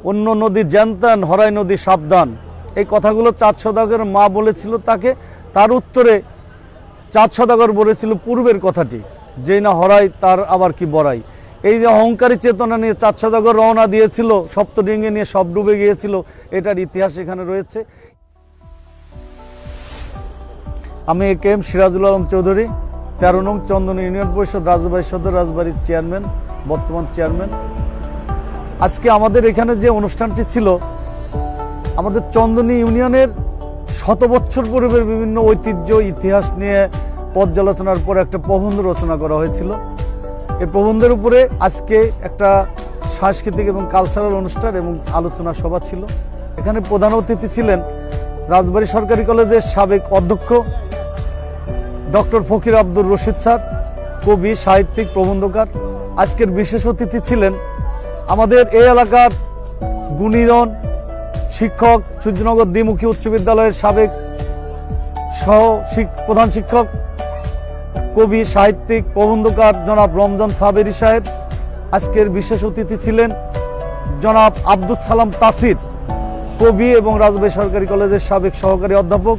অন্য নদী জ্যানতান, হরাই নদী সাবধান, এই কথাগুলো চাঁদ সওদাগরের মা বলেছিল তাকে। তার উত্তরে চাঁদ সওদাগর বলেছিল পূর্বের কথাটি, যেই না হরাই তার আবার কি বড়াই। এই যে অহংকারী চেতনা নিয়ে চাঁদ সওদাগর রওনা দিয়েছিল, সপ্তডিঙ্গি নিয়ে সব ডুবে গিয়েছিল, এটার ইতিহাস এখানে রয়েছে। আমি KM সিরাজুল আলম চৌধুরী, 13 নং চন্দনী ইউনিয়ন পরিষদ রাজবাড়ী সদর রাজবাড়ির চেয়ারম্যান, বর্তমান চেয়ারম্যান। আজকে আমাদের এখানে যে অনুষ্ঠানটি ছিল, আমাদের চন্দনী ইউনিয়নের শত বছর পূর্বের বিভিন্ন ঐতিহ্য ইতিহাস নিয়ে পর্যালোচনার পর একটা প্রবন্ধ রচনা করা হয়েছিল। এই প্রবন্ধের উপরে আজকে একটা সাংস্কৃতিক এবং কালচারাল অনুষ্ঠান এবং আলোচনা সভা ছিল। এখানে প্রধান অতিথি ছিলেন রাজবাড়ী সরকারি কলেজের সাবেক অধ্যক্ষ ডক্টর ফকির আব্দুর রশিদ স্যার, কবি, সাহিত্যিক, প্রবন্ধকার। আজকের বিশেষ অতিথি ছিলেন আমাদের এই এলাকার গুণীজন শিক্ষক, সূর্যনগর দ্বিমুখী উচ্চ বিদ্যালয়ের সাবেক প্রধান শিক্ষক, কবি, সাহিত্যিক, প্রবন্ধকার জনাব রমজান সাবেরি সাহেব। আজকের বিশেষ অতিথি ছিলেন জনাব আব্দুল সালাম তাসির, কবি এবং রাজবাড়ী সরকারি কলেজের সাবেক সহকারী অধ্যাপক,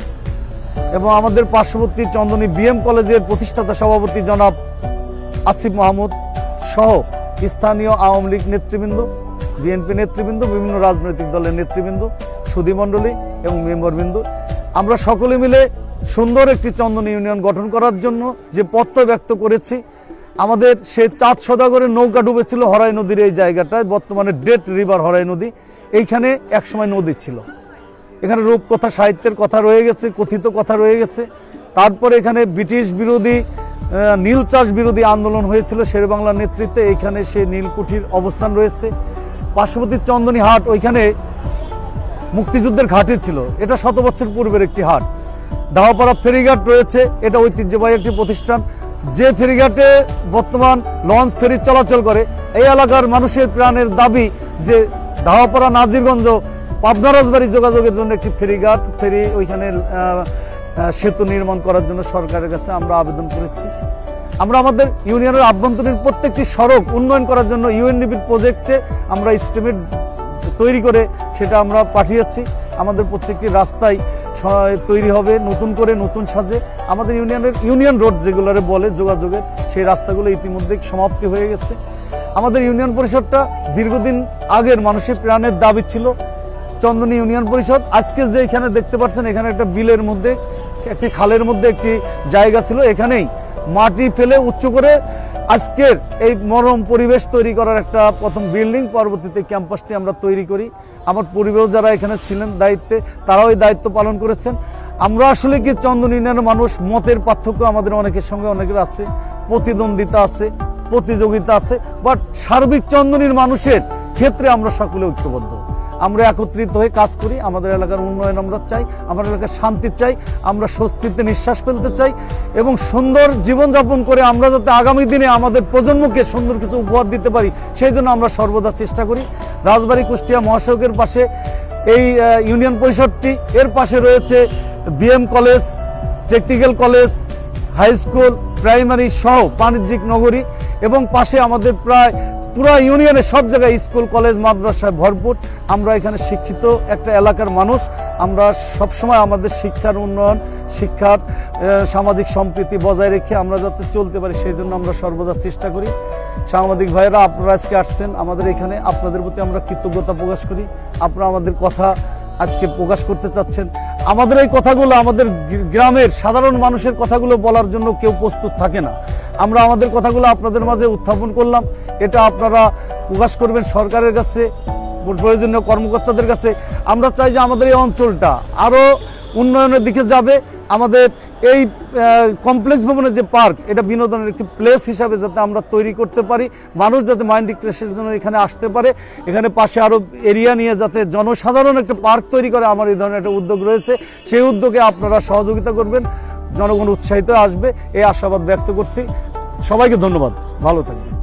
এবং আমাদের পার্শ্ববর্তী চন্দনী BM কলেজের প্রতিষ্ঠাতা সভাপতি জনাব আসিফ মাহমুদ সহ স্থানীয় আওয়ামী লীগ নেতৃবৃন্দ, BNP নেতৃবৃন্দ, বিভিন্ন রাজনৈতিক দলের নেতৃবৃন্দ, সুধীমণ্ডলী এবং মেম্বারবৃন্দ। আমরা সকলে মিলে সুন্দর একটি চন্দনী ইউনিয়ন গঠন করার জন্য যে প্রত্যয় ব্যক্ত করেছি। আমাদের সেই চাঁদ সওদাগরের নৌকা ডুবেছিল হরাই নদীর এই জায়গাটায়, বর্তমানে ডেড রিভার হরাই নদী। এইখানে একসময় নদী ছিল। এখানে রূপকথা সাহিত্যের কথা রয়ে গেছে, কথিত কথা রয়ে গেছে। তারপরে এখানে ব্রিটিশ বিরোধী, নীল চাষ বিরোধী আন্দোলন হয়েছিল শেরেবাংলার নেতৃত্বে। এইখানে সে নীলকুঠির অবস্থান রয়েছে। পার্শ্ববর্তী চন্দনী হাট, ওইখানে মুক্তিযুদ্ধের ঘাটে ছিল। এটা 100 বছর পূর্বের একটি হাট। দাওয়াপাড়া ফেরিঘাট রয়েছে, এটা ঐতিহ্যবাহী একটি প্রতিষ্ঠান। যে ফেরিঘাটে বর্তমান লঞ্চ ফেরি চলাচল করে, এই এলাকার মানুষের প্রাণের দাবি যে দাওয়াপাড়া নাজিরগঞ্জ পাবনা রাজবাড়ী যোগাযোগের জন্য একটি ফেরিঘাট, ওইখানে সেতু নির্মাণ করার জন্য সরকারের কাছে আমরা আবেদন করেছি। আমরা আমাদের ইউনিয়নের আভ্যন্তরীণ প্রত্যেকটি সড়ক উন্নয়ন করার জন্য UNDP প্রজেক্টে আমরা এস্টিমেট তৈরি করে সেটা আমরা পাঠিয়েছি। আমাদের প্রত্যেকটি রাস্তায় তৈরি হবে নতুন করে, নতুন সাজে। আমাদের ইউনিয়ন রোড যেগুলোরে বলে যোগাযোগের, সেই রাস্তাগুলো ইতিমধ্যে সমাপ্তি হয়ে গেছে। আমাদের ইউনিয়ন পরিষদটা দীর্ঘদিন আগের মানুষের প্রাণের দাবি ছিল চন্দনী ইউনিয়ন পরিষদ। আজকে যে এখানে দেখতে পাচ্ছেন, এখানে একটা বিলের মধ্যে, একটি খালের মধ্যে একটি জায়গা ছিল, এখানেই মাটি ফেলে উঁচু করে আজকের এই মনোরম পরিবেশ তৈরি করার একটা প্রথম বিল্ডিং, পরবর্তীতে ক্যাম্পাসটি আমরা তৈরি করি। আমার পরিবার যারা এখানে ছিলেন দায়িত্বে, তারাও এই দায়িত্ব পালন করেছেন। আমরা আসলে কি চন্দনী ইউনিয়নের মানুষ, মতের পার্থক্য আমাদের অনেকের সঙ্গে অনেকের আছে, প্রতিদ্বন্দ্বিতা আছে, প্রতিযোগিতা আছে, বাট সার্বিক চন্দনীর মানুষের ক্ষেত্রে আমরা সকলে ঐক্যবদ্ধ। আমরা একত্রিত হয়ে কাজ করি। আমাদের এলাকার উন্নয়ন আমরা চাই, আমাদের এলাকার শান্তি চাই, আমরা স্বস্তিতে নিঃশ্বাস ফেলতে চাই এবং সুন্দর জীবনযাপন করে আমরা যাতে আগামী দিনে আমাদের প্রজন্মকে সুন্দর কিছু উপহার দিতে পারি, সেই জন্য আমরা সর্বদা চেষ্টা করি। রাজবাড়ী কুষ্টিয়া মহাসড়কের পাশে এই ইউনিয়ন পরিষদটি, এর পাশে রয়েছে BM college, technical college, high school, primary সহ বাণিজ্যিক নগরী, এবং পাশে আমাদের প্রায় পুরা ইউনিয়নে সব জায়গায় স্কুল, কলেজ, মাদ্রাসায় ভরপুর। আমরা এখানে শিক্ষিত একটা এলাকার মানুষ। আমরা সবসময় আমাদের শিক্ষার উন্নয়ন, শিক্ষার সামাজিক সম্প্রীতি বজায় রেখে আমরা যাতে চলতে পারি, সেই জন্য আমরা সর্বদা চেষ্টা করি। সাংবাদিক ভাইয়েরা, আপনারা আজকে আসছেন আমাদের এখানে, আপনাদের প্রতি আমরা কৃতজ্ঞতা প্রকাশ করি। আপনারা আমাদের কথা আজকে প্রকাশ করতে চাচ্ছেন। আমাদের এই কথাগুলো, আমাদের গ্রামের সাধারণ মানুষের কথাগুলো বলার জন্য কেউ প্রস্তুত থাকে না। আমরা আমাদের কথাগুলো আপনাদের মাঝে উত্থাপন করলাম। এটা আপনারা প্রকাশ করবেন সরকারের কাছে, প্রয়োজনীয় কর্মকর্তাদের কাছে। আমরা চাই যে আমাদের এই অঞ্চলটা আরও উন্নয়নের দিকে যাবে। আমাদের এই কমপ্লেক্স ভবনের যে পার্ক, এটা বিনোদনের একটি প্লেস হিসাবে যাতে আমরা তৈরি করতে পারি, মানুষ যাতে মাইন্ড রিফ্রেশের জন্য এখানে আসতে পারে, এখানে পাশে আরও এরিয়া নিয়ে যাতে জনসাধারণ একটা পার্ক তৈরি করে, আমার এই ধরনের একটা উদ্যোগ রয়েছে। সেই উদ্যোগে আপনারা সহযোগিতা করবেন, জনগণ উৎসাহিত আসবে, এই আশাবাদ ব্যক্ত করছি। সবাইকে ধন্যবাদ, ভালো থাকবেন।